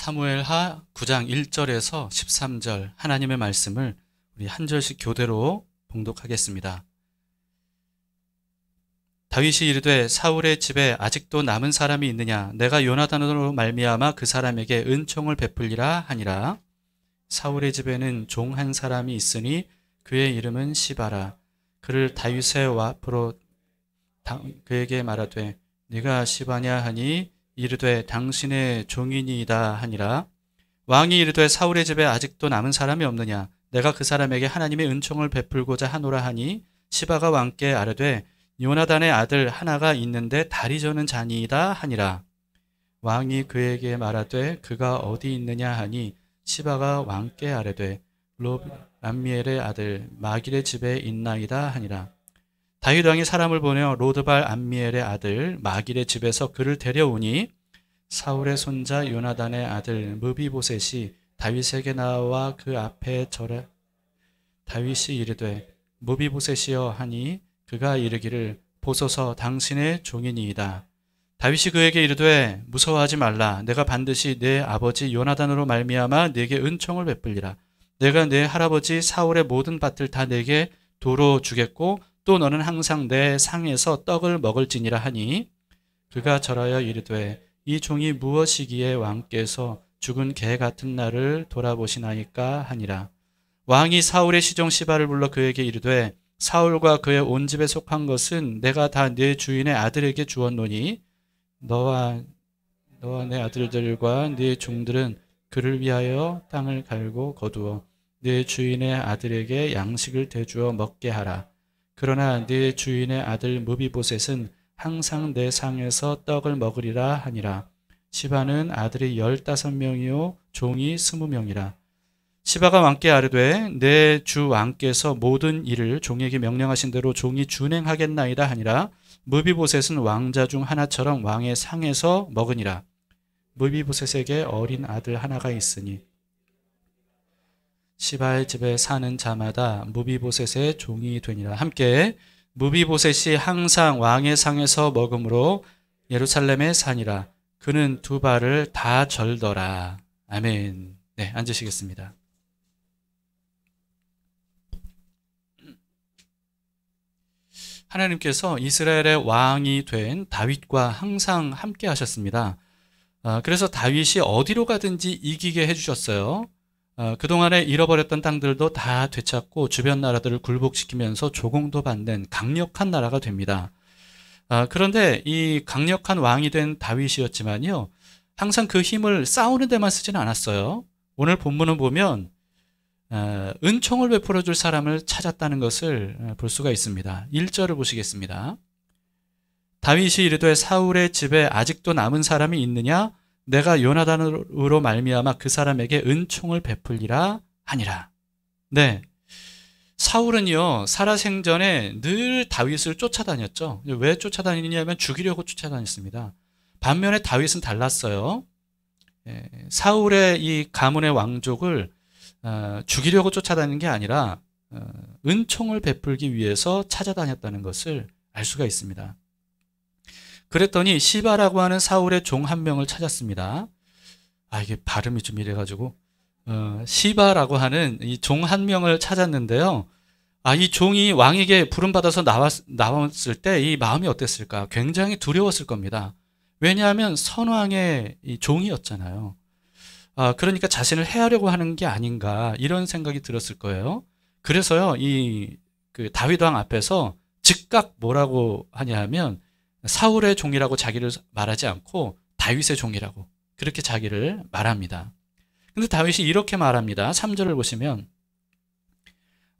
사무엘하 9장 1절에서 13절 하나님의 말씀을 우리 한 절씩 교대로 봉독하겠습니다. 다윗이 이르되 사울의 집에 아직도 남은 사람이 있느냐? 내가 요나단으로 말미암아 그 사람에게 은총을 베풀리라 하니라. 사울의 집에는 종 한 사람이 있으니 그의 이름은 시바라. 그를 다윗의 앞으로 그에게 말하되 네가 시바냐 하니 이르되 당신의 종이니이다 하니라. 왕이 이르되 사울의 집에 아직도 남은 사람이 없느냐? 내가 그 사람에게 하나님의 은총을 베풀고자 하노라 하니 시바가 왕께 아뢰되 요나단의 아들 하나가 있는데 다리 저는 자니이다 하니라. 왕이 그에게 말하되 그가 어디 있느냐 하니 시바가 왕께 아뢰되 람미엘의 아들 마길의 집에 있나이다 하니라. 다윗 왕이 사람을 보내어 로드발 암미엘의 아들 마길의 집에서 그를 데려오니 사울의 손자 요나단의 아들 무비보셋이 다윗에게 나와 그 앞에 절에 다윗이 이르되 무비보셋이여 하니 그가 이르기를 보소서 당신의 종이니이다. 다윗이 그에게 이르되 무서워하지 말라. 내가 반드시 내 아버지 요나단으로 말미암아 네게 은총을 베풀리라. 내가 내 할아버지 사울의 모든 밭을 다 네게 도로 주겠고 또 너는 항상 내 상에서 떡을 먹을지니라 하니 그가 절하여 이르되 이 종이 무엇이기에 왕께서 죽은 개 같은 나를 돌아보시나이까 하니라. 왕이 사울의 시종 시바를 불러 그에게 이르되 사울과 그의 온 집에 속한 것은 내가 다 네 주인의 아들에게 주었노니 너와 내 아들들과 네 종들은 그를 위하여 땅을 갈고 거두어 네 주인의 아들에게 양식을 대주어 먹게 하라. 그러나 네 주인의 아들 무비보셋은 항상 내 상에서 떡을 먹으리라 하니라. 시바는 아들이 15명이요 종이 20명이라. 시바가 왕께 아뢰되 내 주 왕께서 모든 일을 종에게 명령하신 대로 종이 준행하겠나이다 하니라. 무비보셋은 왕자 중 하나처럼 왕의 상에서 먹으니라. 무비보셋에게 어린 아들 하나가 있으니 시바의 집에 사는 자마다 무비보셋의 종이 되니라. 함께 무비보셋이 항상 왕의 상에서 먹음으로 예루살렘에 사니라. 그는 두 발을 다 절더라. 아멘. 네, 앉으시겠습니다. 하나님께서 이스라엘의 왕이 된 다윗과 항상 함께 하셨습니다. 그래서 다윗이 어디로 가든지 이기게 해주셨어요. 그동안에 잃어버렸던 땅들도 다 되찾고 주변 나라들을 굴복시키면서 조공도 받는 강력한 나라가 됩니다. 그런데 이 강력한 왕이 된 다윗이었지만요, 항상 그 힘을 싸우는 데만 쓰지는 않았어요. 오늘 본문을 보면 은총을 베풀어 줄 사람을 찾았다는 것을 볼 수가 있습니다. 1절을 보시겠습니다. 다윗이 이르되 사울의 집에 아직도 남은 사람이 있느냐? 내가 요나단으로 말미암아 그 사람에게 은총을 베풀리라 하니라. 네, 사울은요 살아생전에 늘 다윗을 쫓아다녔죠. 왜 쫓아다니냐면 죽이려고 쫓아다녔습니다. 반면에 다윗은 달랐어요. 사울의 이 가문의 왕족을 죽이려고 쫓아다니는 게 아니라 은총을 베풀기 위해서 찾아다녔다는 것을 알 수가 있습니다. 그랬더니 시바라고 하는 사울의 종 한 명을 찾았습니다. 이게 발음이 좀 이래가지고 시바라고 하는 이 종 한 명을 찾았는데요. 이 종이 왕에게 부름받아서 나왔을 때 이 마음이 어땠을까? 굉장히 두려웠을 겁니다. 왜냐하면 선왕의 이 종이었잖아요. 그러니까 자신을 해하려고 하는 게 아닌가 이런 생각이 들었을 거예요. 그래서요 그 다윗 왕 앞에서 즉각 뭐라고 하냐 하면 사울의 종이라고 자기를 말하지 않고 다윗의 종이라고 그렇게 자기를 말합니다. 근데 다윗이 이렇게 말합니다. 3절을 보시면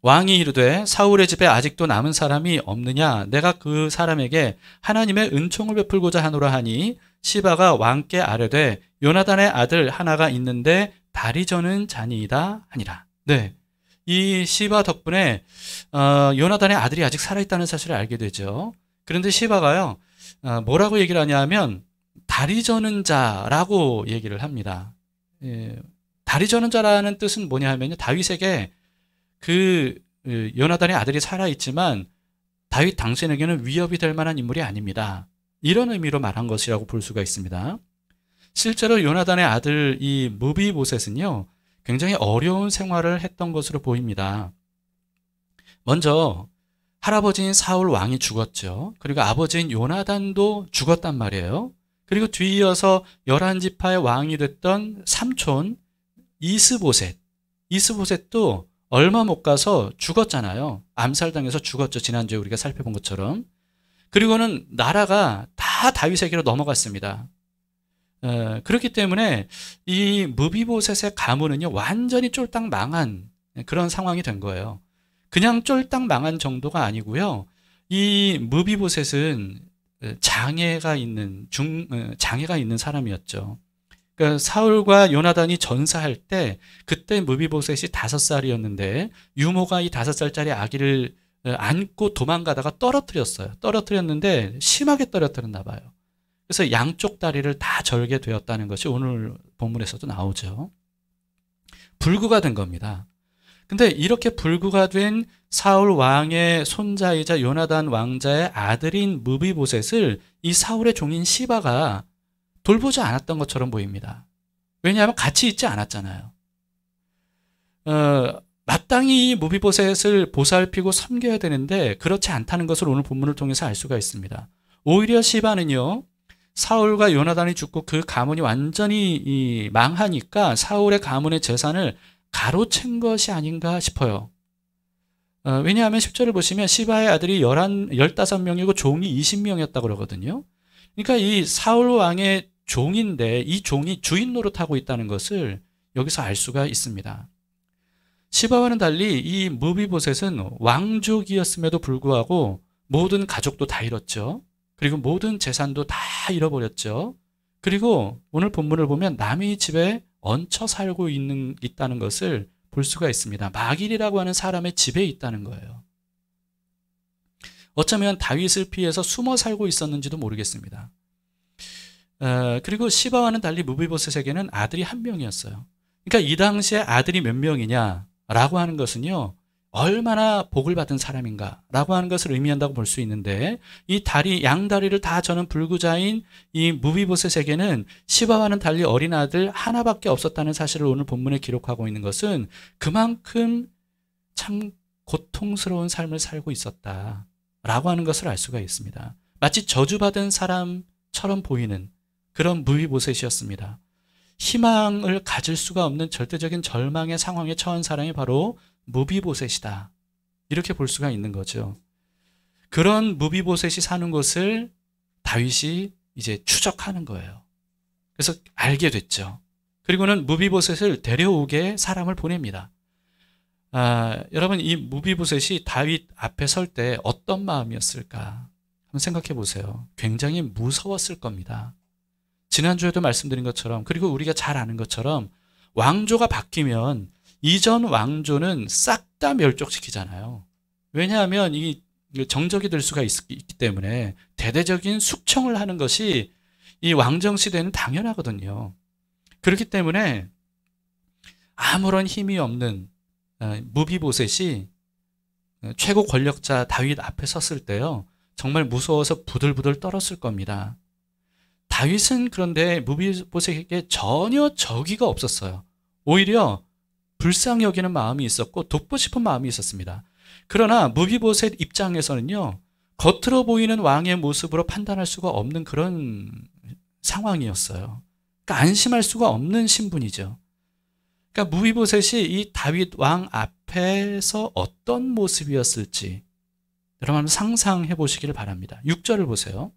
왕이 이르되 사울의 집에 아직도 남은 사람이 없느냐? 내가 그 사람에게 하나님의 은총을 베풀고자 하노라 하니 시바가 왕께 아뢰되 요나단의 아들 하나가 있는데 다리 저는 자니이다 하니라. 네, 이 시바 덕분에 요나단의 아들이 아직 살아있다는 사실을 알게 되죠. 그런데 시바가요 뭐라고 얘기를 하냐면 다리 저는 자라고 얘기를 합니다. 다리 저는 자라는 뜻은 뭐냐 하면요, 다윗에게 요나단의 아들이 살아있지만 다윗 당신에게는 위협이 될 만한 인물이 아닙니다. 이런 의미로 말한 것이라고 볼 수가 있습니다. 실제로 요나단의 아들 이 무비보셋은요, 굉장히 어려운 생활을 했던 것으로 보입니다. 먼저 할아버지인 사울 왕이 죽었죠. 그리고 아버지인 요나단도 죽었단 말이에요. 그리고 뒤이어서 11지파의 왕이 됐던 삼촌 이스보셋도 얼마 못 가서 죽었잖아요. 암살당해서 죽었죠. 지난주에 우리가 살펴본 것처럼. 그리고는 나라가 다 다윗에게로 넘어갔습니다. 그렇기 때문에 이 무비보셋의 가문은요, 완전히 쫄딱 망한 그런 상황이 된 거예요. 그냥 쫄딱 망한 정도가 아니고요. 이 무비보셋은 장애가 있는 사람이었죠. 그러니까 사울과 요나단이 전사할 때 그때 무비보셋이 5살이었는데 유모가 이 5살짜리 아기를 안고 도망가다가 떨어뜨렸어요. 떨어뜨렸는데 심하게 떨어뜨렸나 봐요. 그래서 양쪽 다리를 다 절게 되었다는 것이 오늘 본문에서도 나오죠. 불구가 된 겁니다. 근데 이렇게 불구가 된 사울 왕의 손자이자 요나단 왕자의 아들인 무비보셋을 이 사울의 종인 시바가 돌보지 않았던 것처럼 보입니다. 왜냐하면 같이 있지 않았잖아요. 마땅히 이 무비보셋을 보살피고 섬겨야 되는데 그렇지 않다는 것을 오늘 본문을 통해서 알 수가 있습니다. 오히려 시바는요, 사울과 요나단이 죽고 그 가문이 완전히 망하니까 사울의 가문의 재산을 가로챈 것이 아닌가 싶어요. 왜냐하면 10절을 보시면 시바의 아들이 15명이고 종이 20명이었다고 그러거든요. 그러니까 이 사울 왕의 종인데 이 종이 주인 노릇하고 있다는 것을 여기서 알 수가 있습니다. 시바와는 달리 이 무비보셋은 왕족이었음에도 불구하고 모든 가족도 다 잃었죠. 그리고 모든 재산도 다 잃어버렸죠. 그리고 오늘 본문을 보면 남의 집에 얹혀 살고 있다는 것을 볼 수가 있습니다. 마길이라고 하는 사람의 집에 있다는 거예요. 어쩌면 다윗을 피해서 숨어 살고 있었는지도 모르겠습니다. 그리고 시바와는 달리 무비보셋에게는 아들이 1명이었어요. 그러니까 이 당시에 아들이 몇 명이냐라고 하는 것은요, 얼마나 복을 받은 사람인가라고 하는 것을 의미한다고 볼 수 있는데, 이 양다리를 다 저는 불구자인 이 무비보셋에게는 시바와는 달리 어린 아들 하나밖에 없었다는 사실을 오늘 본문에 기록하고 있는 것은 그만큼 참 고통스러운 삶을 살고 있었다라고 하는 것을 알 수가 있습니다. 마치 저주받은 사람처럼 보이는 그런 무비보셋이었습니다. 희망을 가질 수가 없는 절대적인 절망의 상황에 처한 사람이 바로 무비보셋이다. 이렇게 볼 수가 있는 거죠. 그런 무비보셋이 사는 곳을 다윗이 이제 추적하는 거예요. 그래서 알게 됐죠. 그리고는 무비보셋을 데려오게 사람을 보냅니다. 여러분, 이 무비보셋이 다윗 앞에 설 때 어떤 마음이었을까? 한번 생각해 보세요. 굉장히 무서웠을 겁니다. 지난주에도 말씀드린 것처럼, 그리고 우리가 잘 아는 것처럼 왕조가 바뀌면 이전 왕조는 싹 다 멸족시키잖아요. 왜냐하면 이 정적이 될 수가 있기 때문에 대대적인 숙청을 하는 것이 이 왕정 시대는 당연하거든요. 그렇기 때문에 아무런 힘이 없는 무비보셋이 최고 권력자 다윗 앞에 섰을 때요, 정말 무서워서 부들부들 떨었을 겁니다. 다윗은 그런데 무비보셋에게 전혀 적의가 없었어요. 오히려 불쌍히 여기는 마음이 있었고 돕고 싶은 마음이 있었습니다. 그러나 무비보셋 입장에서는요, 겉으로 보이는 왕의 모습으로 판단할 수가 없는 그런 상황이었어요. 그러니까 안심할 수가 없는 신분이죠. 그러니까 무비보셋이 이 다윗 왕 앞에서 어떤 모습이었을지 여러분 한번 상상해 보시기를 바랍니다. 6절을 보세요.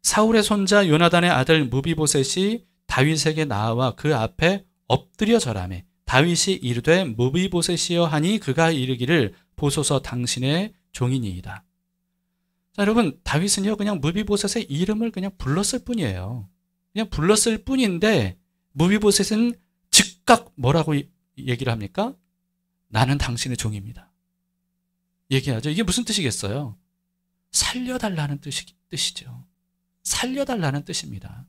사울의 손자 요나단의 아들 무비보셋이 다윗에게 나와 그 앞에 엎드려 절하매 다윗이 이르되 무비보셋이여 하니 그가 이르기를 보소서 당신의 종이니이다. 자, 여러분, 다윗은요 그냥 무비보셋의 이름을 그냥 불렀을 뿐이에요. 그냥 불렀을 뿐인데 무비보셋은 즉각 뭐라고 얘기를 합니까? 나는 당신의 종입니다. 얘기하죠. 이게 무슨 뜻이겠어요? 살려달라는 뜻이죠. 살려달라는 뜻입니다.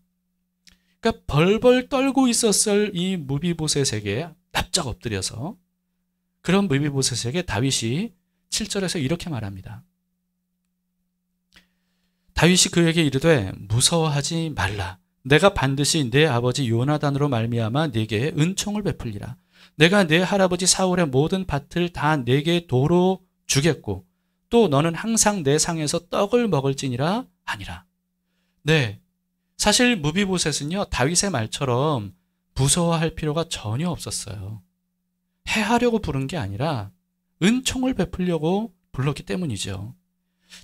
그러니까 벌벌 떨고 있었을 이 무비보셋에게 납작 엎드려서, 그런 무비보셋에게 다윗이 7절에서 이렇게 말합니다. 다윗이 그에게 이르되 무서워하지 말라. 내가 반드시 내 아버지 요나단으로 말미암아 네게 은총을 베풀리라. 내가 내 할아버지 사울의 모든 밭을 다 네게 도로 주겠고 또 너는 항상 내 상에서 떡을 먹을지니라 하니라. 네, 사실 무비보셋은요 다윗의 말처럼 무서워할 필요가 전혀 없었어요. 해하려고 부른 게 아니라 은총을 베풀려고 불렀기 때문이죠.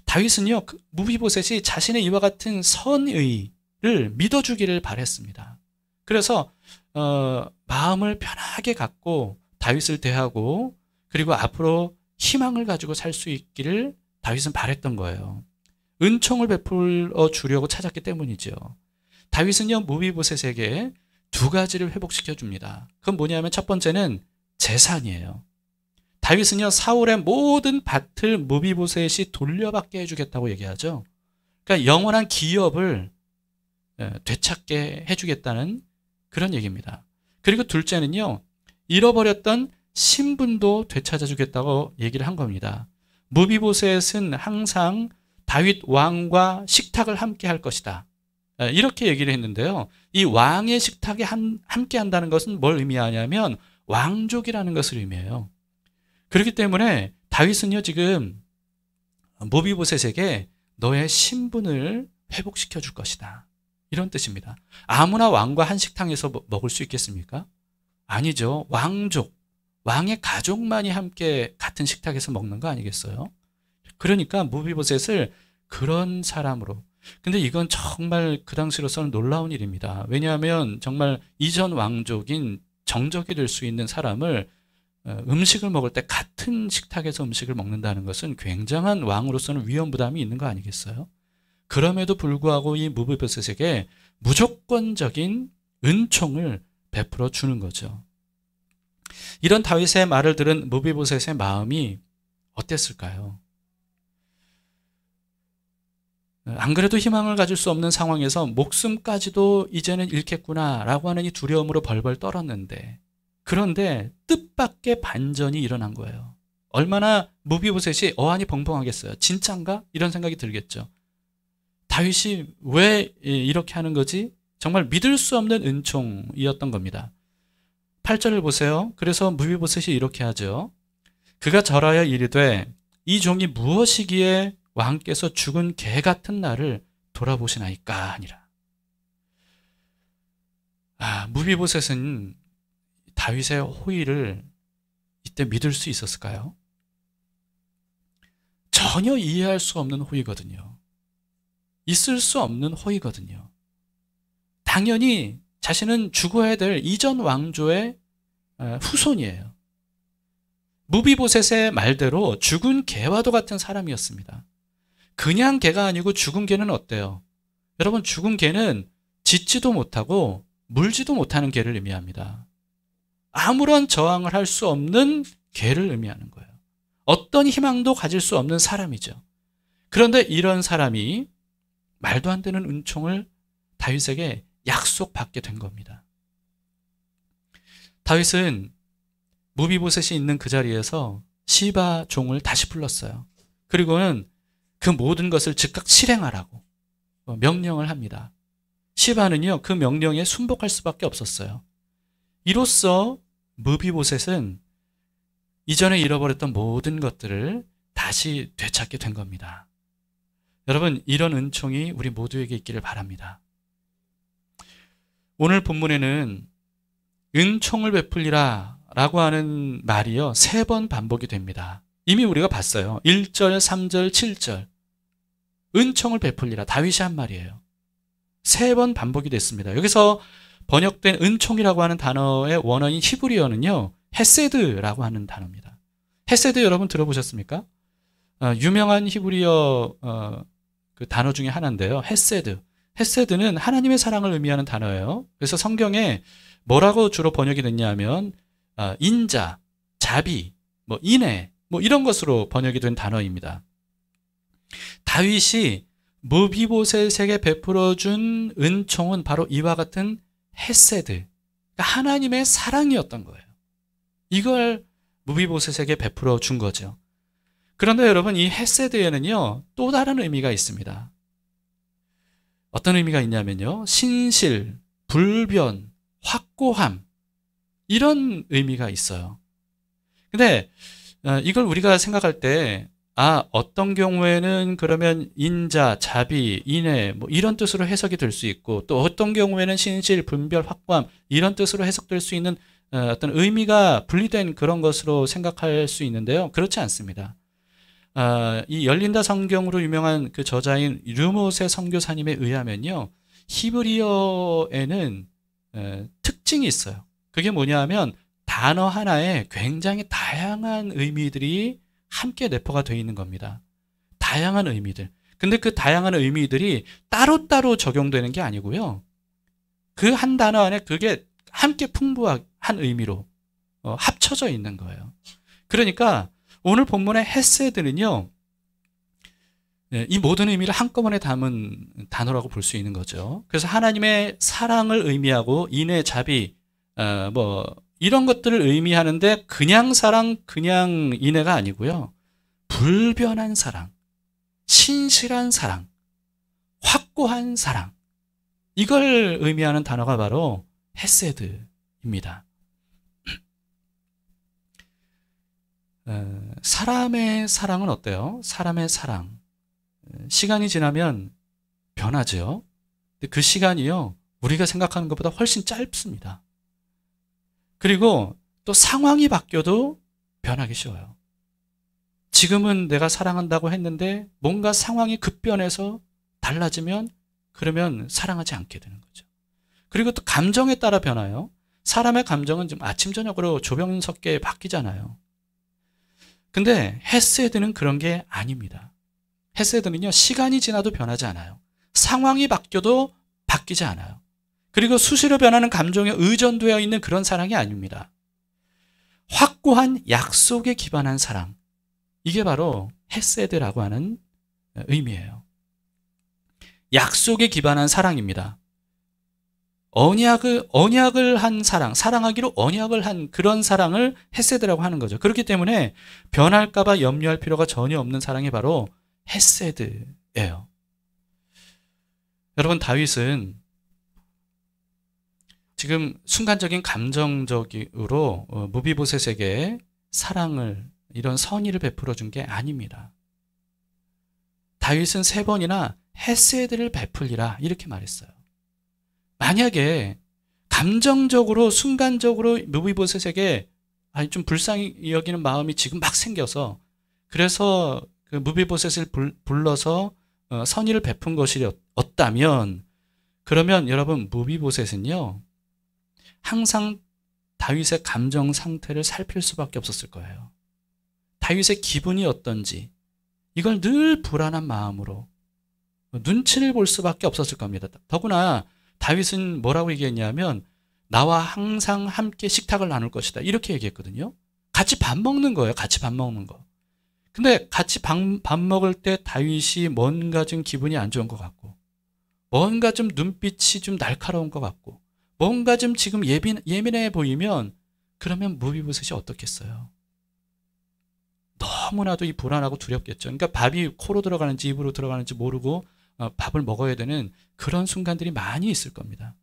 다윗은요 무비보셋이 자신의 이와 같은 선의를 믿어주기를 바랬습니다. 그래서 마음을 편하게 갖고 다윗을 대하고 그리고 앞으로 희망을 가지고 살 수 있기를 다윗은 바랬던 거예요. 은총을 베풀어 주려고 찾았기 때문이죠. 다윗은요 무비보셋에게 두 가지를 회복시켜 줍니다. 그건 뭐냐면 첫 번째는 재산이에요. 다윗은요 사울의 모든 밭을 무비보셋이 돌려받게 해주겠다고 얘기하죠. 그러니까 영원한 기업을 되찾게 해주겠다는 그런 얘기입니다. 그리고 둘째는요 잃어버렸던 신분도 되찾아주겠다고 얘기를 한 겁니다. 무비보셋은 항상 다윗 왕과 식탁을 함께 할 것이다. 이렇게 얘기를 했는데요. 이 왕의 식탁에 함께 한다는 것은 뭘 의미하냐면 왕족이라는 것을 의미해요. 그렇기 때문에 다윗은요 지금 무비보셋에게 너의 신분을 회복시켜 줄 것이다. 이런 뜻입니다. 아무나 왕과 한 식탁에서 먹을 수 있겠습니까? 아니죠. 왕족, 왕의 가족만이 함께 같은 식탁에서 먹는 거 아니겠어요? 그러니까 무비보셋을 그런 사람으로. 근데 이건 정말 그 당시로서는 놀라운 일입니다. 왜냐하면 정말 이전 왕족인 정적이 될 수 있는 사람을 음식을 먹을 때 같은 식탁에서 음식을 먹는다는 것은 굉장한 왕으로서는 위험 부담이 있는 거 아니겠어요? 그럼에도 불구하고 이 무비보셋에게 무조건적인 은총을 베풀어 주는 거죠. 이런 다윗의 말을 들은 무비보셋의 마음이 어땠을까요? 안 그래도 희망을 가질 수 없는 상황에서 목숨까지도 이제는 잃겠구나라고 하는 이 두려움으로 벌벌 떨었는데 그런데 뜻밖의 반전이 일어난 거예요. 얼마나 무비보셋이 어안이 벙벙하겠어요. 진짠가? 이런 생각이 들겠죠. 다윗이 왜 이렇게 하는 거지? 정말 믿을 수 없는 은총이었던 겁니다. 8절을 보세요. 그래서 무비보셋이 이렇게 하죠. 그가 절하여 이르되 이 종이 무엇이기에 왕께서 죽은 개 같은 나를 돌아보시나이까 하니라. 무비보셋은 다윗의 호의를 이때 믿을 수 있었을까요? 전혀 이해할 수 없는 호의거든요. 있을 수 없는 호의거든요. 당연히 자신은 죽어야 될 이전 왕조의 후손이에요. 무비보셋의 말대로 죽은 개와도 같은 사람이었습니다. 그냥 개가 아니고 죽은 개는 어때요? 여러분 죽은 개는 짖지도 못하고 물지도 못하는 개를 의미합니다. 아무런 저항을 할 수 없는 개를 의미하는 거예요. 어떤 희망도 가질 수 없는 사람이죠. 그런데 이런 사람이 말도 안 되는 은총을 다윗에게 약속받게 된 겁니다. 다윗은 무비보셋이 있는 그 자리에서 시바 종을 다시 불렀어요. 그리고는 그 모든 것을 즉각 실행하라고 명령을 합니다. 시바는요 그 명령에 순복할 수밖에 없었어요. 이로써 무비보셋은 이전에 잃어버렸던 모든 것들을 다시 되찾게 된 겁니다. 여러분 이런 은총이 우리 모두에게 있기를 바랍니다. 오늘 본문에는 은총을 베풀리라 라고 하는 말이요 3번 반복이 됩니다. 이미 우리가 봤어요. 1절, 3절, 7절 은총을 베풀리라 다윗이 한 말이에요. 3번 반복이 됐습니다. 여기서 번역된 은총이라고 하는 단어의 원어인 히브리어는요 헤세드라고 하는 단어입니다. 헤세드 여러분 들어보셨습니까? 유명한 히브리어 그 단어 중에 하나인데요. 헤세드. 헤세드는 하나님의 사랑을 의미하는 단어예요. 그래서 성경에 뭐라고 주로 번역이 됐냐면 인자, 자비, 인애 이런 것으로 번역이 된 단어입니다. 다윗이 무비보셋에게 베풀어준 은총은 바로 이와 같은 헤세드, 그러니까 하나님의 사랑이었던 거예요. 이걸 무비보셋에게 베풀어 준 거죠. 그런데 여러분 이 헤세드에는요 또 다른 의미가 있습니다. 어떤 의미가 있냐면요. 신실, 불변, 확고함 이런 의미가 있어요. 근데 이걸 우리가 생각할 때 어떤 경우에는 그러면 인자, 자비, 인애 뭐 이런 뜻으로 해석이 될 수 있고 또 어떤 경우에는 신실, 분별, 확고함 이런 뜻으로 해석될 수 있는 어떤 의미가 분리된 그런 것으로 생각할 수 있는데요. 그렇지 않습니다. 이 열린다 성경으로 유명한 그 저자인 르모세 선교사님에 의하면요. 히브리어에는 특징이 있어요. 그게 뭐냐 하면 단어 하나에 굉장히 다양한 의미들이 함께 내포가 되어 있는 겁니다. 다양한 의미들. 근데 그 다양한 의미들이 따로따로 적용되는 게 아니고요. 그 한 단어 안에 그게 함께 풍부한 의미로 합쳐져 있는 거예요. 그러니까 오늘 본문의 헤세드는요. 이 모든 의미를 한꺼번에 담은 단어라고 볼 수 있는 거죠. 그래서 하나님의 사랑을 의미하고 인애, 자비, 이런 것들을 의미하는데 그냥 사랑, 그냥 인애가 아니고요. 불변한 사랑, 신실한 사랑, 확고한 사랑. 이걸 의미하는 단어가 바로 헤세드입니다. 사람의 사랑은 어때요? 사람의 사랑. 시간이 지나면 변하죠. 근데 그 시간이요. 우리가 생각하는 것보다 훨씬 짧습니다. 그리고 또 상황이 바뀌어도 변하기 쉬워요. 지금은 내가 사랑한다고 했는데 뭔가 상황이 급변해서 달라지면 그러면 사랑하지 않게 되는 거죠. 그리고 또 감정에 따라 변화요. 사람의 감정은 좀 아침 저녁으로 조병석게 바뀌잖아요. 근데 헤세드는 그런 게 아닙니다. 헤세드는요. 시간이 지나도 변하지 않아요. 상황이 바뀌어도 바뀌지 않아요. 그리고 수시로 변하는 감정에 의존되어 있는 그런 사랑이 아닙니다. 확고한 약속에 기반한 사랑. 이게 바로 헤세드라고 하는 의미예요. 약속에 기반한 사랑입니다. 언약을 한 사랑, 사랑하기로 언약을 한 그런 사랑을 헤세드라고 하는 거죠. 그렇기 때문에 변할까봐 염려할 필요가 전혀 없는 사랑이 바로 헤세드예요. 여러분, 다윗은 지금 순간적인 감정적으로 무비보셋에게 사랑을, 이런 선의를 베풀어 준 게 아닙니다. 다윗은 3번이나 헤세드를 베풀리라 이렇게 말했어요. 만약에 감정적으로 순간적으로 무비보셋에게 좀 불쌍히 여기는 마음이 지금 막 생겨서 그래서 그 무비보셋을 불러서 선의를 베푼 것이었다면 그러면 여러분 무비보셋은요 항상 다윗의 감정 상태를 살필 수밖에 없었을 거예요. 다윗의 기분이 어떤지 이걸 늘 불안한 마음으로 눈치를 볼 수밖에 없었을 겁니다. 더구나 다윗은 뭐라고 얘기했냐면 나와 항상 함께 식탁을 나눌 것이다 이렇게 얘기했거든요. 같이 밥 먹는 거예요. 같이 밥 먹는 거. 근데 같이 밥 먹을 때 다윗이 뭔가 좀 기분이 안 좋은 것 같고 뭔가 좀 눈빛이 좀 날카로운 것 같고 뭔가 좀 지금 예민해 보이면 그러면 무비보셋이 어떻겠어요? 너무나도 이 불안하고 두렵겠죠. 그러니까 밥이 코로 들어가는지 입으로 들어가는지 모르고 밥을 먹어야 되는 그런 순간들이 많이 있을 겁니다.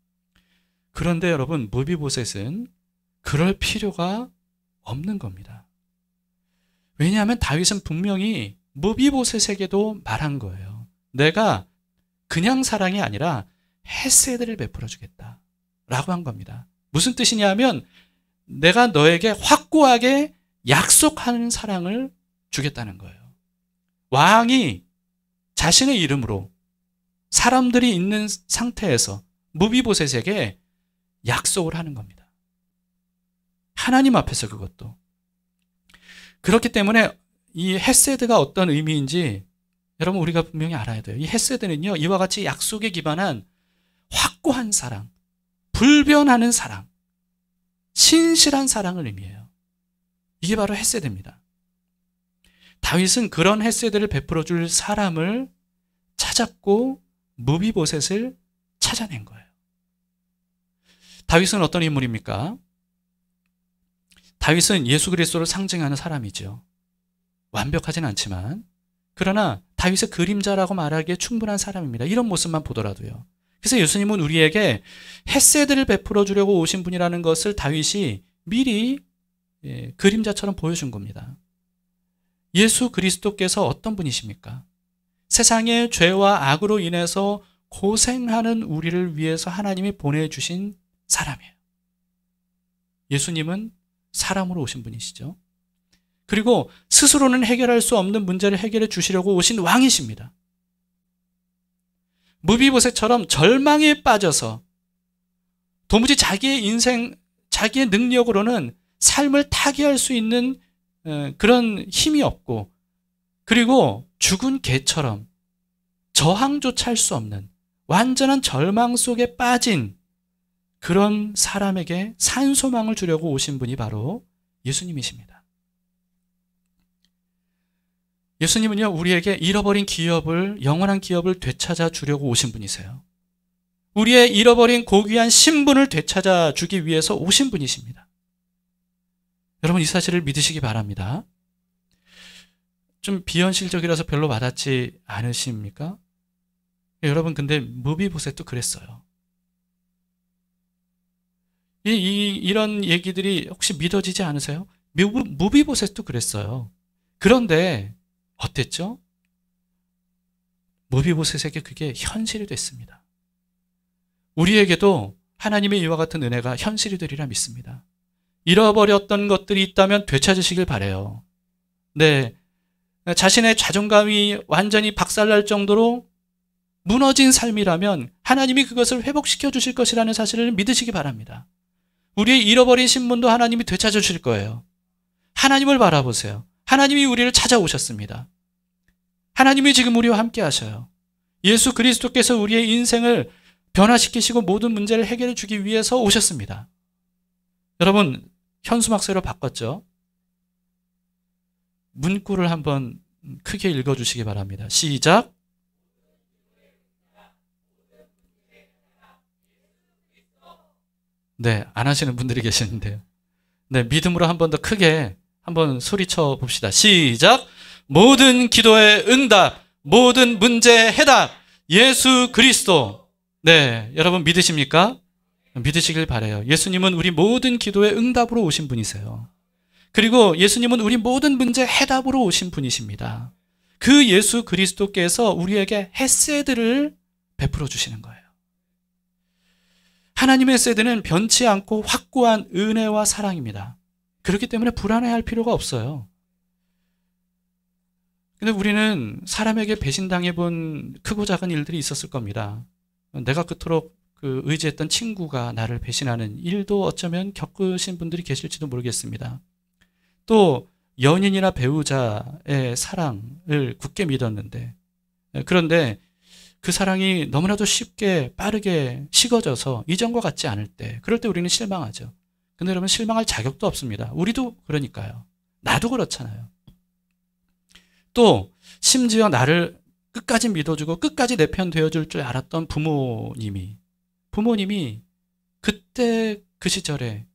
그런데 여러분 무비보셋은 그럴 필요가 없는 겁니다. 왜냐하면 다윗은 분명히 무비보셋에게도 말한 거예요. 내가 그냥 사랑이 아니라 헤세드를 베풀어 주겠다 라고 한 겁니다. 무슨 뜻이냐면 내가 너에게 확고하게 약속하는 사랑을 주겠다는 거예요. 왕이 자신의 이름으로 사람들이 있는 상태에서 무비보셋에게 약속을 하는 겁니다. 하나님 앞에서 그것도. 그렇기 때문에 이 헤세드가 어떤 의미인지 여러분 우리가 분명히 알아야 돼요. 이 헤세드는요 이와 같이 약속에 기반한 확고한 사랑, 불변하는 사랑, 신실한 사랑을 의미해요. 이게 바로 헤세드입니다. 다윗은 그런 헤세드를 베풀어 줄 사람을 찾았고 무비보셋을 찾아낸 거예요. 다윗은 어떤 인물입니까? 다윗은 예수 그리스도를 상징하는 사람이죠. 완벽하진 않지만 그러나 다윗의 그림자라고 말하기에 충분한 사람입니다. 이런 모습만 보더라도요. 그래서 예수님은 우리에게 헤세드를 베풀어 주려고 오신 분이라는 것을 다윗이 미리 그림자처럼 보여준 겁니다. 예수 그리스도께서 어떤 분이십니까? 세상의 죄와 악으로 인해서 고생하는 우리를 위해서 하나님이 보내주신 사람이에요. 예수님은 사람으로 오신 분이시죠. 그리고 스스로는 해결할 수 없는 문제를 해결해 주시려고 오신 왕이십니다. 무비보셋처럼 절망에 빠져서 도무지 자기의 인생, 자기의 능력으로는 삶을 타개할 수 있는 그런 힘이 없고, 그리고 죽은 개처럼 저항조차 할 수 없는 완전한 절망 속에 빠진 그런 사람에게 산소망을 주려고 오신 분이 바로 예수님이십니다. 예수님은요, 우리에게 잃어버린 기업을, 영원한 기업을 되찾아 주려고 오신 분이세요. 우리의 잃어버린 고귀한 신분을 되찾아 주기 위해서 오신 분이십니다. 여러분, 이 사실을 믿으시기 바랍니다. 좀 비현실적이라서 별로 와닿지 않으십니까? 여러분, 근데 무비보셋도 그랬어요. 이런 얘기들이 혹시 믿어지지 않으세요? 무비보셋도 그랬어요. 그런데 어땠죠? 무비보셋에게 그게 현실이 됐습니다. 우리에게도 하나님의 이와 같은 은혜가 현실이 되리라 믿습니다. 잃어버렸던 것들이 있다면 되찾으시길 바라요. 네, 자신의 자존감이 완전히 박살날 정도로 무너진 삶이라면 하나님이 그것을 회복시켜 주실 것이라는 사실을 믿으시기 바랍니다. 우리의 잃어버린 신분도 하나님이 되찾아 주실 거예요. 하나님을 바라보세요. 하나님이 우리를 찾아오셨습니다. 하나님이 지금 우리와 함께 하셔요. 예수 그리스도께서 우리의 인생을 변화시키시고 모든 문제를 해결해 주기 위해서 오셨습니다. 여러분, 현수막새로 바꿨죠? 문구를 한번 크게 읽어주시기 바랍니다. 시작. 네, 안 하시는 분들이 계시는데요. 네, 믿음으로 한 번 더 크게 한번 소리쳐 봅시다. 시작. 모든 기도의 응답, 모든 문제의 해답, 예수 그리스도. 네, 여러분 믿으십니까? 믿으시길 바라요. 예수님은 우리 모든 기도의 응답으로 오신 분이세요. 그리고 예수님은 우리 모든 문제의 해답으로 오신 분이십니다. 그 예수 그리스도께서 우리에게 헤세드를 베풀어 주시는 거예요. 하나님의 헤세드는 변치 않고 확고한 은혜와 사랑입니다. 그렇기 때문에 불안해할 필요가 없어요. 근데 우리는 사람에게 배신당해 본 크고 작은 일들이 있었을 겁니다. 내가 그토록 의지했던 친구가 나를 배신하는 일도 어쩌면 겪으신 분들이 계실지도 모르겠습니다. 또 연인이나 배우자의 사랑을 굳게 믿었는데, 그런데 그 사랑이 너무나도 쉽게 빠르게 식어져서 이전과 같지 않을 때, 그럴 때 우리는 실망하죠. 근데 여러분, 실망할 자격도 없습니다. 우리도 그러니까요. 나도 그렇잖아요. 또 심지어 나를 끝까지 믿어주고 끝까지 내 편 되어줄 줄 알았던 부모님이 그때 그 시절에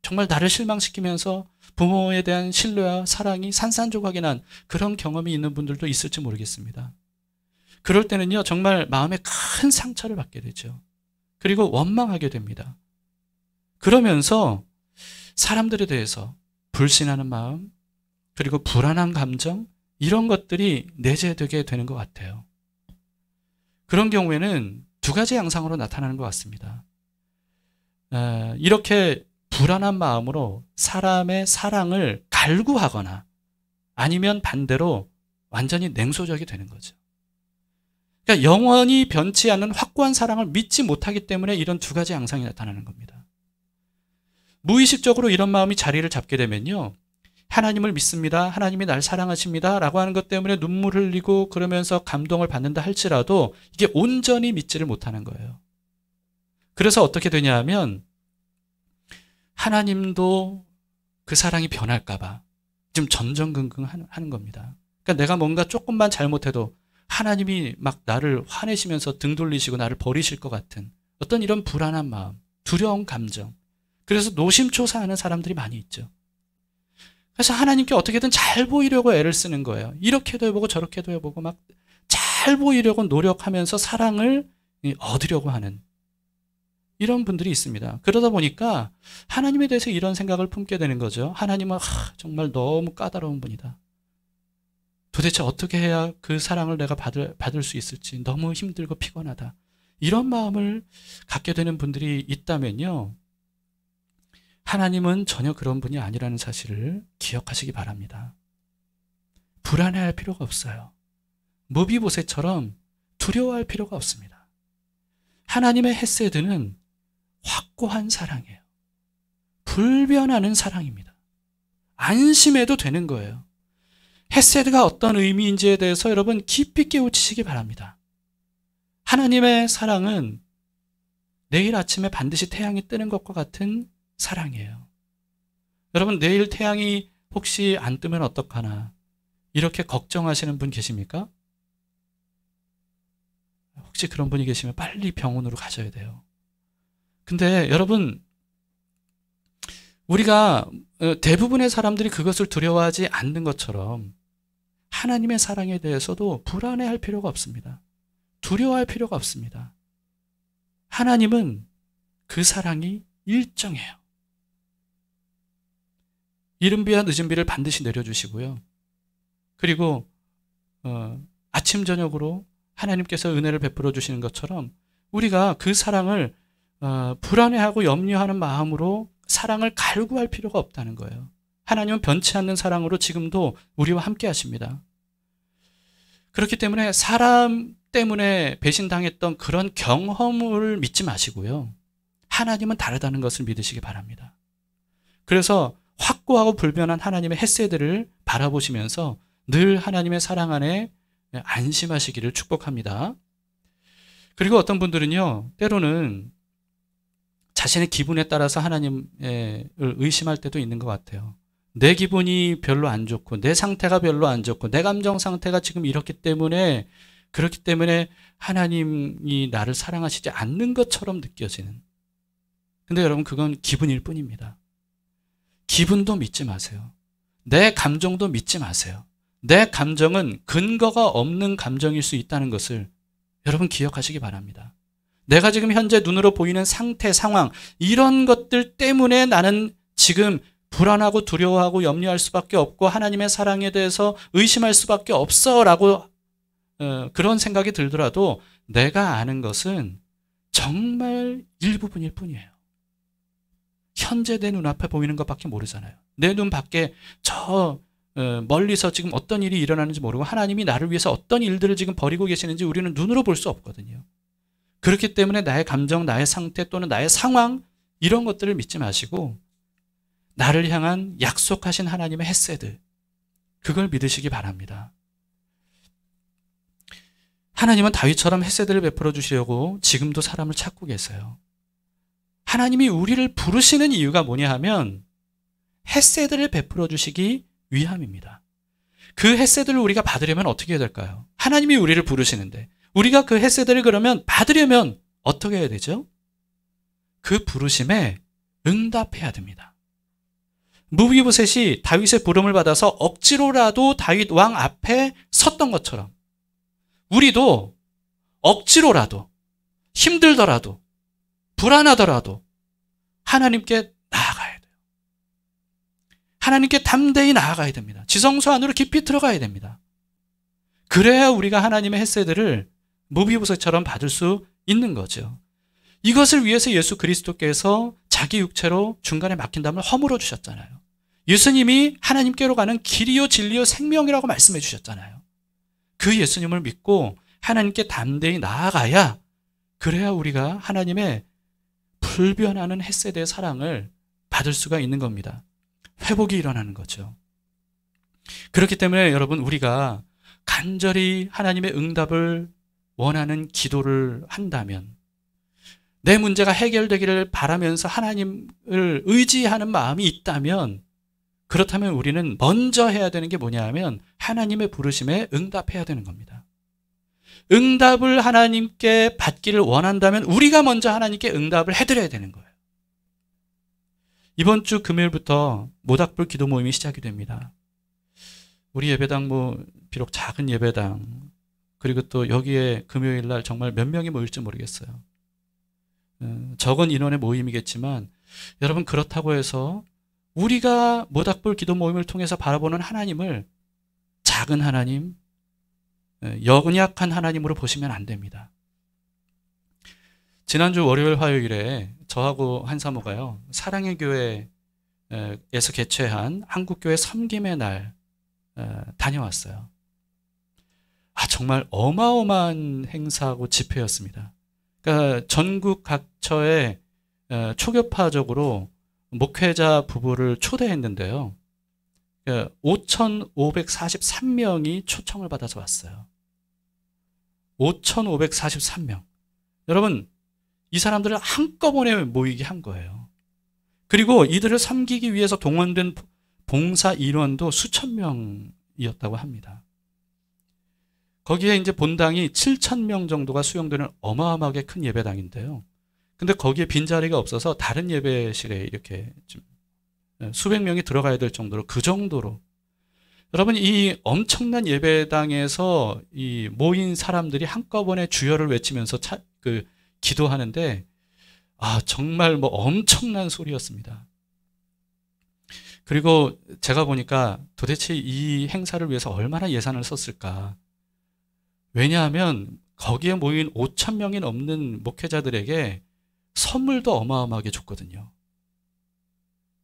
정말 나를 실망시키면서 부모에 대한 신뢰와 사랑이 산산조각이 난 그런 경험이 있는 분들도 있을지 모르겠습니다. 그럴 때는요, 정말 마음에 큰 상처를 받게 되죠. 그리고 원망하게 됩니다. 그러면서 사람들에 대해서 불신하는 마음, 그리고 불안한 감정, 이런 것들이 내재되게 되는 것 같아요. 그런 경우에는 두 가지 양상으로 나타나는 것 같습니다. 이렇게 불안한 마음으로 사람의 사랑을 갈구하거나, 아니면 반대로 완전히 냉소적이 되는 거죠. 그러니까 영원히 변치 않는 확고한 사랑을 믿지 못하기 때문에 이런 두 가지 양상이 나타나는 겁니다. 무의식적으로 이런 마음이 자리를 잡게 되면요, 하나님을 믿습니다, 하나님이 날 사랑하십니다 라고 하는 것 때문에 눈물 흘리고 그러면서 감동을 받는다 할지라도 이게 온전히 믿지를 못하는 거예요. 그래서 어떻게 되냐 하면 하나님도 그 사랑이 변할까 봐 지금 전전긍긍 하는 겁니다. 그러니까 내가 뭔가 조금만 잘못해도 하나님이 막 나를 화내시면서 등 돌리시고 나를 버리실 것 같은 어떤 이런 불안한 마음, 두려운 감정, 그래서 노심초사하는 사람들이 많이 있죠. 그래서 하나님께 어떻게든 잘 보이려고 애를 쓰는 거예요. 이렇게도 해보고 저렇게도 해보고 막 잘 보이려고 노력하면서 사랑을 얻으려고 하는 이런 분들이 있습니다. 그러다 보니까 하나님에 대해서 이런 생각을 품게 되는 거죠. 하나님은 정말 너무 까다로운 분이다. 도대체 어떻게 해야 그 사랑을 내가 받을 수 있을지 너무 힘들고 피곤하다. 이런 마음을 갖게 되는 분들이 있다면요. 하나님은 전혀 그런 분이 아니라는 사실을 기억하시기 바랍니다. 불안해할 필요가 없어요. 무비보셋처럼 두려워할 필요가 없습니다. 하나님의 헤세드는 확고한 사랑이에요. 불변하는 사랑입니다. 안심해도 되는 거예요. 헤세드가 어떤 의미인지에 대해서 여러분 깊이 깨우치시기 바랍니다. 하나님의 사랑은 내일 아침에 반드시 태양이 뜨는 것과 같은 사랑이에요. 여러분 내일 태양이 혹시 안 뜨면 어떡하나 이렇게 걱정하시는 분 계십니까? 혹시 그런 분이 계시면 빨리 병원으로 가셔야 돼요. 근데 여러분 우리가 대부분의 사람들이 그것을 두려워하지 않는 것처럼 하나님의 사랑에 대해서도 불안해할 필요가 없습니다. 두려워할 필요가 없습니다. 하나님은 그 사랑이 일정해요. 이른 비와 늦은 비를 반드시 내려주시고요. 그리고 아침 저녁으로 하나님께서 은혜를 베풀어 주시는 것처럼 우리가 그 사랑을 불안해하고 염려하는 마음으로 사랑을 갈구할 필요가 없다는 거예요. 하나님은 변치 않는 사랑으로 지금도 우리와 함께 하십니다. 그렇기 때문에 사람 때문에 배신당했던 그런 경험을 믿지 마시고요. 하나님은 다르다는 것을 믿으시기 바랍니다. 그래서 확고하고 불변한 하나님의 헤세드를 바라보시면서 늘 하나님의 사랑 안에 안심하시기를 축복합니다. 그리고 어떤 분들은요, 때로는 자신의 기분에 따라서 하나님을 의심할 때도 있는 것 같아요. 내 기분이 별로 안 좋고 내 상태가 별로 안 좋고 내 감정 상태가 지금 이렇기 때문에 그렇기 때문에 하나님이 나를 사랑하시지 않는 것처럼 느껴지는. 근데 여러분 그건 기분일 뿐입니다. 기분도 믿지 마세요. 내 감정도 믿지 마세요. 내 감정은 근거가 없는 감정일 수 있다는 것을 여러분 기억하시기 바랍니다. 내가 지금 현재 눈으로 보이는 상태, 상황 이런 것들 때문에 나는 지금 불안하고 두려워하고 염려할 수밖에 없고 하나님의 사랑에 대해서 의심할 수밖에 없어라고 그런 생각이 들더라도 내가 아는 것은 정말 일부분일 뿐이에요. 현재 내 눈앞에 보이는 것밖에 모르잖아요. 내 눈 밖에 저 멀리서 지금 어떤 일이 일어나는지 모르고 하나님이 나를 위해서 어떤 일들을 지금 벌이고 계시는지 우리는 눈으로 볼 수 없거든요. 그렇기 때문에 나의 감정, 나의 상태 또는 나의 상황 이런 것들을 믿지 마시고 나를 향한 약속하신 하나님의 헤세드 그걸 믿으시기 바랍니다. 하나님은 다윗처럼 헤세드를 베풀어 주시려고 지금도 사람을 찾고 계세요. 하나님이 우리를 부르시는 이유가 뭐냐 하면 헤세드를 베풀어 주시기 위함입니다. 그 헤세드를 우리가 받으려면 어떻게 해야 될까요? 하나님이 우리를 부르시는데 우리가 그 헤세드를 그러면 받으려면 어떻게 해야 되죠? 그 부르심에 응답해야 됩니다. 무비보셋이 다윗의 부름을 받아서 억지로라도 다윗 왕 앞에 섰던 것처럼 우리도 억지로라도 힘들더라도 불안하더라도 하나님께 나아가야 돼요. 하나님께 담대히 나아가야 됩니다. 지성소 안으로 깊이 들어가야 됩니다. 그래야 우리가 하나님의 헤세드를 무비보셋처럼 받을 수 있는 거죠. 이것을 위해서 예수 그리스도께서 자기 육체로 중간에 막힌 담을 허물어 주셨잖아요. 예수님이 하나님께로 가는 길이요 진리요 생명이라고 말씀해 주셨잖아요. 그 예수님을 믿고 하나님께 담대히 나아가야 그래야 우리가 하나님의 불변하는 헤세드의 사랑을 받을 수가 있는 겁니다. 회복이 일어나는 거죠. 그렇기 때문에 여러분 우리가 간절히 하나님의 응답을 원하는 기도를 한다면 내 문제가 해결되기를 바라면서 하나님을 의지하는 마음이 있다면 그렇다면 우리는 먼저 해야 되는 게 뭐냐 하면 하나님의 부르심에 응답해야 되는 겁니다. 응답을 하나님께 받기를 원한다면 우리가 먼저 하나님께 응답을 해드려야 되는 거예요. 이번 주 금요일부터 모닥불 기도 모임이 시작이 됩니다. 우리 예배당 비록 작은 예배당, 그리고 또 여기에 금요일 날 정말 몇 명이 모일지 모르겠어요. 적은 인원의 모임이겠지만 여러분, 그렇다고 해서 우리가 모닥불 기도 모임을 통해서 바라보는 하나님을 작은 하나님, 연약한 하나님으로 보시면 안 됩니다. 지난주 월요일 화요일에 저하고 한 사모가요, 사랑의 교회에서 개최한 한국교회 섬김의 날 다녀왔어요. 정말 어마어마한 행사하고 집회였습니다. 그러니까 전국 각처에 초교파적으로 목회자 부부를 초대했는데요. 5,543명이 초청을 받아서 왔어요. 5,543명. 여러분, 이 사람들을 한꺼번에 모이게 한 거예요. 그리고 이들을 섬기기 위해서 동원된 봉사 인원도 수천 명이었다고 합니다. 거기에 이제 본당이 7,000명 정도가 수용되는 어마어마하게 큰 예배당인데요. 근데 거기에 빈자리가 없어서 다른 예배실에 이렇게 좀 수백 명이 들어가야 될 정도로, 그 정도로. 여러분, 이 엄청난 예배당에서 이 모인 사람들이 한꺼번에 주여를 외치면서 기도하는데, 정말 엄청난 소리였습니다. 그리고 제가 보니까 도대체 이 행사를 위해서 얼마나 예산을 썼을까. 왜냐하면 거기에 모인 5,000명이 넘는 목회자들에게 선물도 어마어마하게 줬거든요.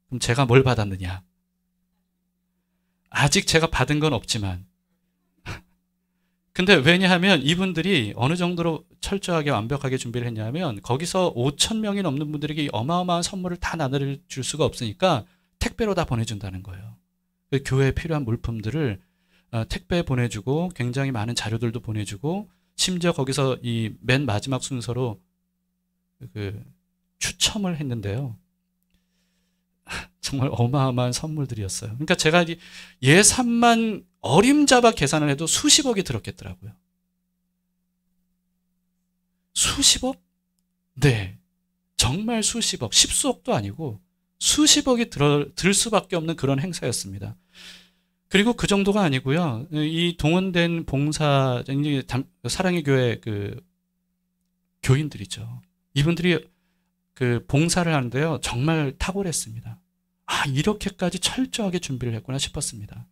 그럼 제가 뭘 받았느냐? 아직 제가 받은 건 없지만. 근데 왜냐하면 이분들이 어느 정도로 철저하게 완벽하게 준비를 했냐면, 거기서 5,000명이 넘는 분들에게 이 어마어마한 선물을 다 나눠줄 수가 없으니까 택배로 다 보내준다는 거예요. 교회에 필요한 물품들을 택배 보내주고, 굉장히 많은 자료들도 보내주고, 심지어 거기서 이 맨 마지막 순서로 추첨을 했는데요. 정말 어마어마한 선물들이었어요. 그러니까 제가 예산만 어림잡아 계산을 해도 수십억이 들었겠더라고요. 수십억? 네. 정말 수십억, 십수억도 아니고 수십억이 들 수밖에 없는 그런 행사였습니다. 그리고 그 정도가 아니고요. 이 동원된 봉사, 사랑의 교회 교인들이죠. 이분들이 봉사를 하는데요, 정말 탁월했습니다. 이렇게까지 철저하게 준비를 했구나 싶었습니다.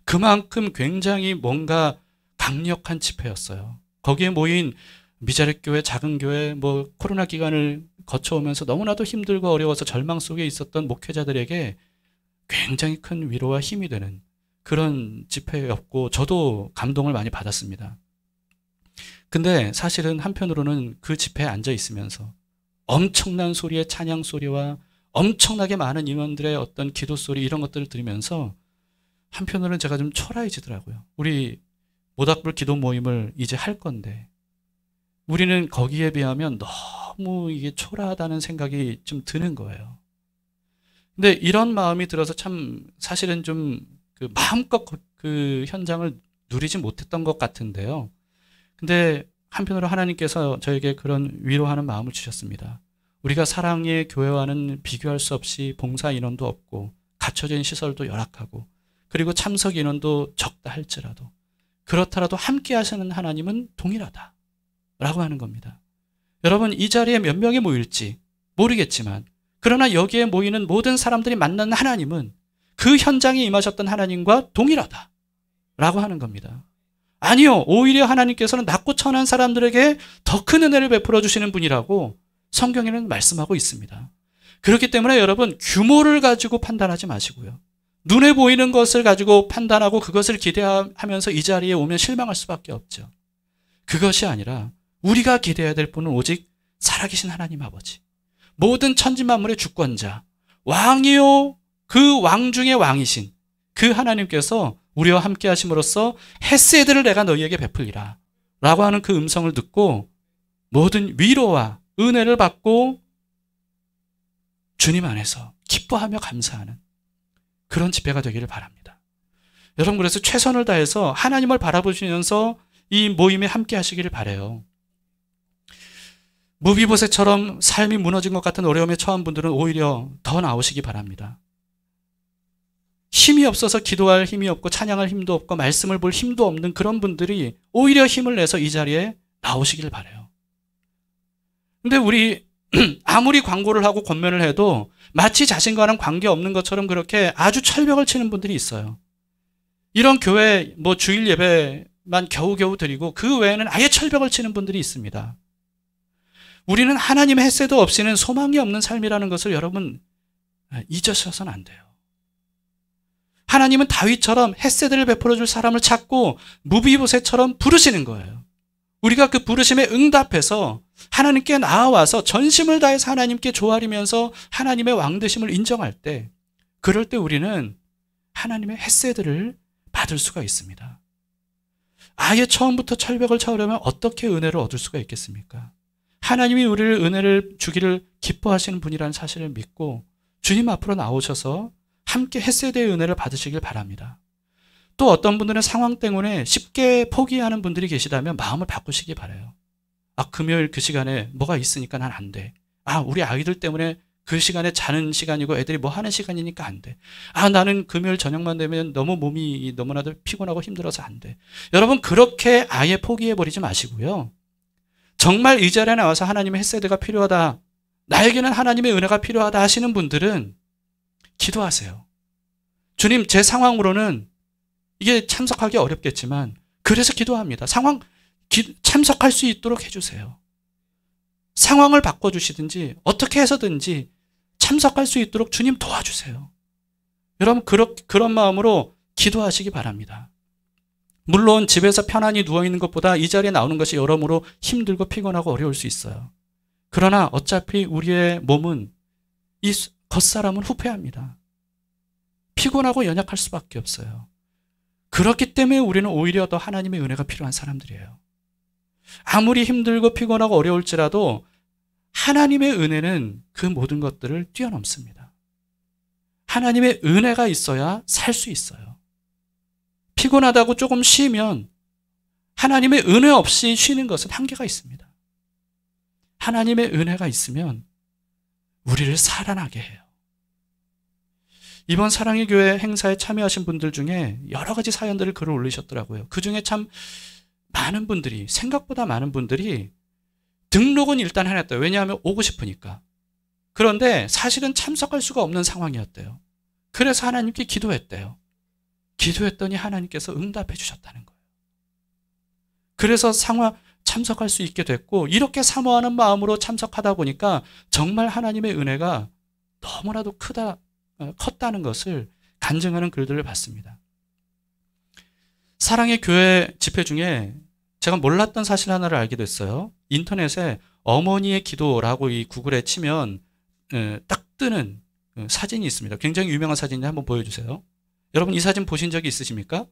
그만큼 굉장히 뭔가 강력한 집회였어요. 거기에 모인 미자립 교회, 작은 교회, 코로나 기간을 거쳐오면서 너무나도 힘들고 어려워서 절망 속에 있었던 목회자들에게 굉장히 큰 위로와 힘이 되는 그런 집회였고, 저도 감동을 많이 받았습니다. 근데 사실은 한편으로는 그 집회에 앉아 있으면서 엄청난 소리의 찬양 소리와 엄청나게 많은 인원들의 어떤 기도 소리, 이런 것들을 들으면서 한편으로는 제가 좀 초라해지더라고요. 우리 모닥불 기도 모임을 이제 할 건데 우리는 거기에 비하면 너무 이게 초라하다는 생각이 좀 드는 거예요. 근데 이런 마음이 들어서 참 사실은 좀 마음껏 그 현장을 누리지 못했던 것 같은데요. 근데 한편으로 하나님께서 저에게 그런 위로하는 마음을 주셨습니다. 우리가 사랑의 교회와는 비교할 수 없이 봉사 인원도 없고 갖춰진 시설도 열악하고, 그리고 참석 인원도 적다 할지라도, 그렇더라도 함께 하시는 하나님은 동일하다 라고 하는 겁니다. 여러분, 이 자리에 몇 명이 모일지 모르겠지만, 그러나 여기에 모이는 모든 사람들이 만나는 하나님은 그 현장에 임하셨던 하나님과 동일하다 라고 하는 겁니다. 아니요, 오히려 하나님께서는 낮고 천한 사람들에게 더 큰 은혜를 베풀어 주시는 분이라고 성경에는 말씀하고 있습니다. 그렇기 때문에 여러분, 규모를 가지고 판단하지 마시고요. 눈에 보이는 것을 가지고 판단하고 그것을 기대하면서 이 자리에 오면 실망할 수밖에 없죠. 그것이 아니라 우리가 기대해야 될 분은 오직 살아계신 하나님 아버지, 모든 천지만물의 주권자, 왕이요 그 왕 중의 왕이신 그 하나님께서 우리와 함께 하심으로써 헤세드를 내가 너희에게 베풀리라 라고 하는 그 음성을 듣고 모든 위로와 은혜를 받고 주님 안에서 기뻐하며 감사하는 그런 집회가 되기를 바랍니다. 여러분, 그래서 최선을 다해서 하나님을 바라보시면서 이 모임에 함께 하시기를 바라요. 무비보셋처럼 삶이 무너진 것 같은 어려움에 처한 분들은 오히려 더 나오시기 바랍니다. 힘이 없어서 기도할 힘이 없고 찬양할 힘도 없고 말씀을 볼 힘도 없는 그런 분들이 오히려 힘을 내서 이 자리에 나오시길 바라요. 근데 우리 아무리 광고를 하고 권면을 해도 마치 자신과는 관계없는 것처럼 그렇게 아주 철벽을 치는 분들이 있어요. 이런 교회 주일 예배만 겨우겨우 드리고 그 외에는 아예 철벽을 치는 분들이 있습니다. 우리는 하나님의 햇새도 없이는 소망이 없는 삶이라는 것을 여러분 잊으셔서는 안 돼요. 하나님은 다윗처럼 햇새들을 베풀어 줄 사람을 찾고 무비보셋처럼 부르시는 거예요. 우리가 그 부르심에 응답해서 하나님께 나아와서 전심을 다해서 하나님께 조아리면서 하나님의 왕되심을 인정할 때, 그럴 때 우리는 하나님의 햇새들을 받을 수가 있습니다. 아예 처음부터 철벽을 쳐오려면 어떻게 은혜를 얻을 수가 있겠습니까? 하나님이 우리를 은혜를 주기를 기뻐하시는 분이라는 사실을 믿고 주님 앞으로 나오셔서 함께 햇새대의 은혜를 받으시길 바랍니다. 또 어떤 분들은 상황 때문에 쉽게 포기하는 분들이 계시다면 마음을 바꾸시기 바라요. 금요일 그 시간에 뭐가 있으니까 난 안 돼. 우리 아이들 때문에 그 시간에 자는 시간이고 애들이 뭐 하는 시간이니까 안 돼. 나는 금요일 저녁만 되면 너무 몸이 너무나도 피곤하고 힘들어서 안 돼. 여러분, 그렇게 아예 포기해버리지 마시고요. 정말 이 자리에 나와서 하나님의 햇새대가 필요하다, 나에게는 하나님의 은혜가 필요하다 하시는 분들은 기도하세요. 주님, 제 상황으로는 이게 참석하기 어렵겠지만 그래서 기도합니다. 참석할 수 있도록 해주세요. 상황을 바꿔주시든지 어떻게 해서든지 참석할 수 있도록 주님 도와주세요. 여러분, 그런 마음으로 기도하시기 바랍니다. 물론 집에서 편안히 누워있는 것보다 이 자리에 나오는 것이 여러모로 힘들고 피곤하고 어려울 수 있어요. 그러나 어차피 우리의 몸은, 이 겉사람은 후패합니다. 피곤하고 연약할 수밖에 없어요. 그렇기 때문에 우리는 오히려 더 하나님의 은혜가 필요한 사람들이에요. 아무리 힘들고 피곤하고 어려울지라도 하나님의 은혜는 그 모든 것들을 뛰어넘습니다. 하나님의 은혜가 있어야 살 수 있어요. 피곤하다고 조금 쉬면 하나님의 은혜 없이 쉬는 것은 한계가 있습니다. 하나님의 은혜가 있으면 우리를 살아나게 해요. 이번 사랑의 교회 행사에 참여하신 분들 중에 여러 가지 사연들을 글을 올리셨더라고요. 그 중에 참 많은 분들이, 생각보다 많은 분들이 등록은 일단 해놨대요. 왜냐하면 오고 싶으니까. 그런데 사실은 참석할 수가 없는 상황이었대요. 그래서 하나님께 기도했대요. 기도했더니 하나님께서 응답해 주셨다는 거예요. 그래서 참석할 수 있게 됐고, 이렇게 사모하는 마음으로 참석하다 보니까 정말 하나님의 은혜가 너무나도 컸다는 것을 간증하는 글들을 봤습니다. 사랑의 교회 집회 중에 제가 몰랐던 사실 하나를 알게 됐어요. 인터넷에 어머니의 기도라고 이 구글에 치면 딱 뜨는 사진이 있습니다. 굉장히 유명한 사진인데 한번 보여주세요. 여러분, 이 사진 보신 적이 있으십니까?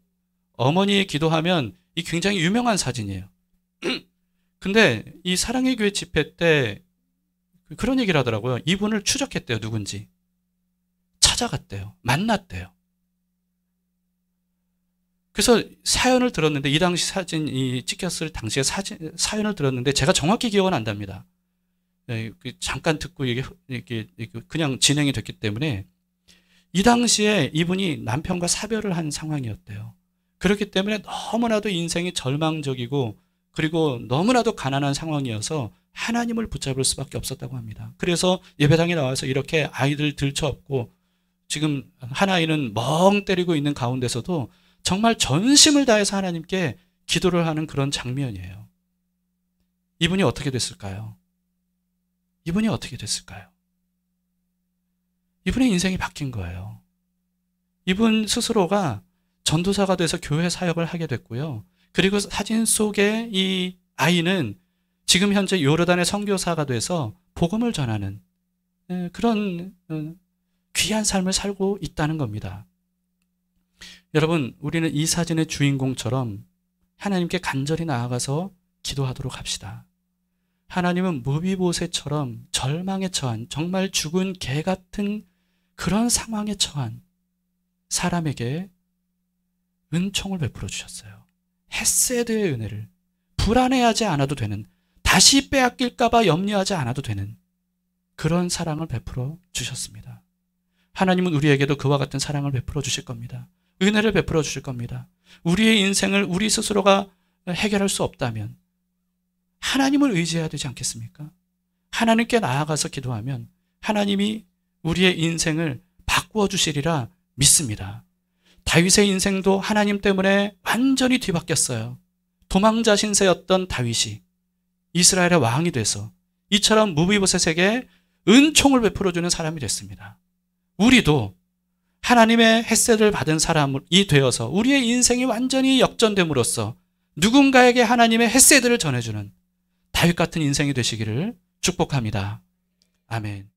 어머니의 기도하면 이 굉장히 유명한 사진이에요. 근데 이 사랑의 교회 집회 때 그런 얘기를 하더라고요. 이분을 추적했대요. 누군지. 찾아갔대요. 만났대요. 그래서 사연을 들었는데, 이 당시 사진이 찍혔을 당시에 사연을 들었는데 제가 정확히 기억은 안 납니다. 잠깐 듣고 이게 그냥 진행이 됐기 때문에, 이 당시에 이분이 남편과 사별을 한 상황이었대요. 그렇기 때문에 너무나도 인생이 절망적이고 그리고 너무나도 가난한 상황이어서 하나님을 붙잡을 수밖에 없었다고 합니다. 그래서 예배당에 나와서 이렇게 아이들 들쳐업고 지금 한 아이는 멍 때리고 있는 가운데서도 정말 전심을 다해서 하나님께 기도를 하는 그런 장면이에요. 이분이 어떻게 됐을까요? 이분이 어떻게 됐을까요? 이분의 인생이 바뀐 거예요. 이분 스스로가 전도사가 돼서 교회 사역을 하게 됐고요. 그리고 사진 속에 이 아이는 지금 현재 요르단의 선교사가 돼서 복음을 전하는 그런 귀한 삶을 살고 있다는 겁니다. 여러분, 우리는 이 사진의 주인공처럼 하나님께 간절히 나아가서 기도하도록 합시다. 하나님은 무비보셋처럼 절망에 처한, 정말 죽은 개 같은 그런 상황에 처한 사람에게 은총을 베풀어 주셨어요. 헷세드의 은혜를, 불안해하지 않아도 되는, 다시 빼앗길까봐 염려하지 않아도 되는 그런 사랑을 베풀어 주셨습니다. 하나님은 우리에게도 그와 같은 사랑을 베풀어 주실 겁니다. 은혜를 베풀어 주실 겁니다. 우리의 인생을 우리 스스로가 해결할 수 없다면 하나님을 의지해야 되지 않겠습니까? 하나님께 나아가서 기도하면 하나님이 우리의 인생을 바꾸어 주시리라 믿습니다. 다윗의 인생도 하나님 때문에 완전히 뒤바뀌었어요. 도망자 신세였던 다윗이 이스라엘의 왕이 돼서 이처럼 무비보셋에게 은총을 베풀어주는 사람이 됐습니다. 우리도 하나님의 햇셋을 받은 사람이 되어서 우리의 인생이 완전히 역전됨으로써 누군가에게 하나님의 햇셋을 전해주는 다윗 같은 인생이 되시기를 축복합니다. 아멘.